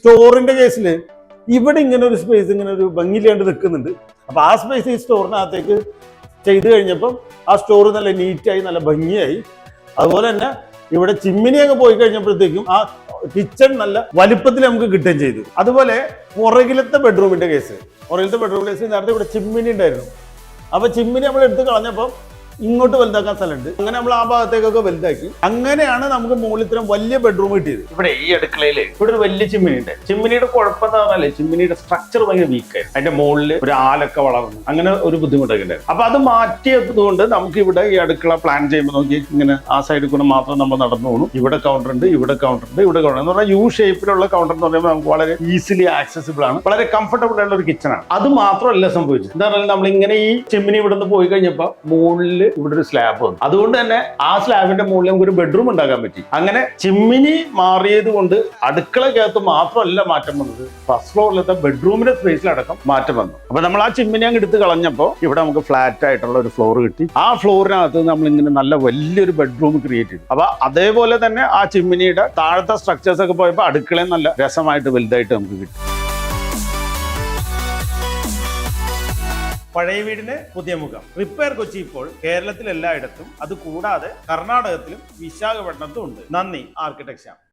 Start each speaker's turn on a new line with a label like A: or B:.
A: സ്റ്റോറിന്റെ കേസിൽ ഇവിടെ ഇങ്ങനെ ഒരു സ്പേസ് ഇങ്ങനെ ഒരു ഭംഗിയില്ലാണ്ട് നിൽക്കുന്നുണ്ട്. അപ്പൊ ആ സ്പേസ് ഈ സ്റ്റോറിനകത്തേക്ക് ചെയ്ത് കഴിഞ്ഞപ്പം ആ സ്റ്റോർ നല്ല നീറ്റായി നല്ല ഭംഗിയായി. അതുപോലെ തന്നെ ഇവിടെ ചിമ്മിനി അങ്ങ് പോയി കഴിഞ്ഞപ്പോഴത്തേക്കും ആ കിച്ചൺ നല്ല വലുപ്പത്തിൽ നമുക്ക് കിട്ടുകയും ചെയ്തു. അതുപോലെ പുറകിലത്തെ ബെഡ്റൂമിന്റെ കേസ് നേരത്തെ ഇവിടെ ചിമ്മിനി ഉണ്ടായിരുന്നു. അപ്പൊ ചിമ്മിനി നമ്മൾ എടുത്ത് കളഞ്ഞപ്പോൾ ഇങ്ങോട്ട് വലുതാക്കാൻ സ്ഥലമുണ്ട്. അങ്ങനെ നമ്മൾ ആ ഭാഗത്തേക്കൊക്കെ വലുതാക്കി. അങ്ങനെയാണ് നമുക്ക് മുകളിൽ ഇത്രയും വലിയ ബെഡ്റൂം കിട്ടിയത്. ഇവിടെ ഈ അടുക്കളയിൽ ഇവിടെ ഒരു വലിയ ചിമ്മിനി ഉണ്ട്. ചിമ്മിനിയുടെ കുഴപ്പം എന്താ പറഞ്ഞാലേ ചിമ്മിനിയുടെ സ്ട്രക്ചർ ഭയങ്കര വീക്കായി. അതിന്റെ മുകളിൽ ഒരു ആലൊക്കെ വളർന്നു, അങ്ങനെ ഒരു ബുദ്ധിമുട്ടൊക്കെ ഉണ്ടായിരുന്നു. അപ്പൊ അത് മാറ്റിയതുകൊണ്ട് നമുക്ക് ഇവിടെ ഈ അടുക്കള പ്ലാൻ ചെയ്യുമ്പോൾ നോക്കി ഇങ്ങനെ ആ സൈഡിൽ കൂടെ മാത്രം നമ്മൾ നടന്നു പോകുന്നു. ഇവിടെ കൗണ്ടർ ഉണ്ട്, ഇവിടെ കൗണ്ടർ ഉണ്ട്, ഇവിടെ കൗണ്ടർ എന്ന് പറഞ്ഞാൽ യു ഷേപ്പിലുള്ള കൗണ്ടർ എന്ന് പറയുമ്പോൾ നമുക്ക് വളരെ ഈസിലി ആക്സസിബിൾ ആണ്, വളരെ കംഫർട്ടബിൾ ആയിട്ടുള്ള ഒരു കിച്ചൺ ആണ്. അത് മാത്രമല്ല സംഭവിച്ചത് എന്താ പറഞ്ഞാൽ നമ്മൾ ഇങ്ങനെ ഈ ചിമ്മിനി ഇവിടെ നിന്ന് പോയി കഴിഞ്ഞപ്പോൾ മുകളിൽ ഇവിടെ ഒരു സ്ലാബ് വന്നു. അതുകൊണ്ട് തന്നെ ആ സ്ലാബിന്റെ മുകളിൽ നമുക്ക് ഒരു ബെഡ്റൂം ഉണ്ടാക്കാൻ പറ്റി. അങ്ങനെ ചിമ്മിനി മാറിയത് കൊണ്ട് അടുക്കളക്കകത്ത് മാത്രമല്ല മാറ്റം വന്നത്, ഫസ്റ്റ് ഫ്ലോറിലത്തെ ബെഡ്റൂമിന്റെ സ്പേസിലടക്കം മാറ്റം വന്നു. അപ്പൊ നമ്മൾ ആ ചിമ്മിനി അങ്ങ് എടുത്ത് കളഞ്ഞപ്പോൾ ഇവിടെ നമുക്ക് ഫ്ലാറ്റ് ആയിട്ടുള്ള ഒരു ഫ്ലോർ കിട്ടി. ആ ഫ്ലോറിനകത്ത് നമ്മൾ ഇങ്ങനെ നല്ല വലിയൊരു ബെഡ്റൂം ക്രിയേറ്റ് ചെയ്തു. അപ്പൊ അതേപോലെ തന്നെ ആ ചിമ്മിനിയുടെ താഴത്തെ സ്ട്രക്ചേഴ്സ് ഒക്കെ പോയപ്പോൾ അടുക്കളയും നല്ല രസമായിട്ട് വലുതായിട്ട് നമുക്ക് കിട്ടി. പഴയ വീടിന് പുതിയ മുഖം. റിപ്പയർ കൊച്ചി ഇപ്പോൾ കേരളത്തിൽ എല്ലായിടത്തും, അത് കൂടാതെ കർണാടകത്തിലും വിശാഖപട്ടണത്തും ഉണ്ട്. നന്ദി ആർക്കിടെക്ചർ.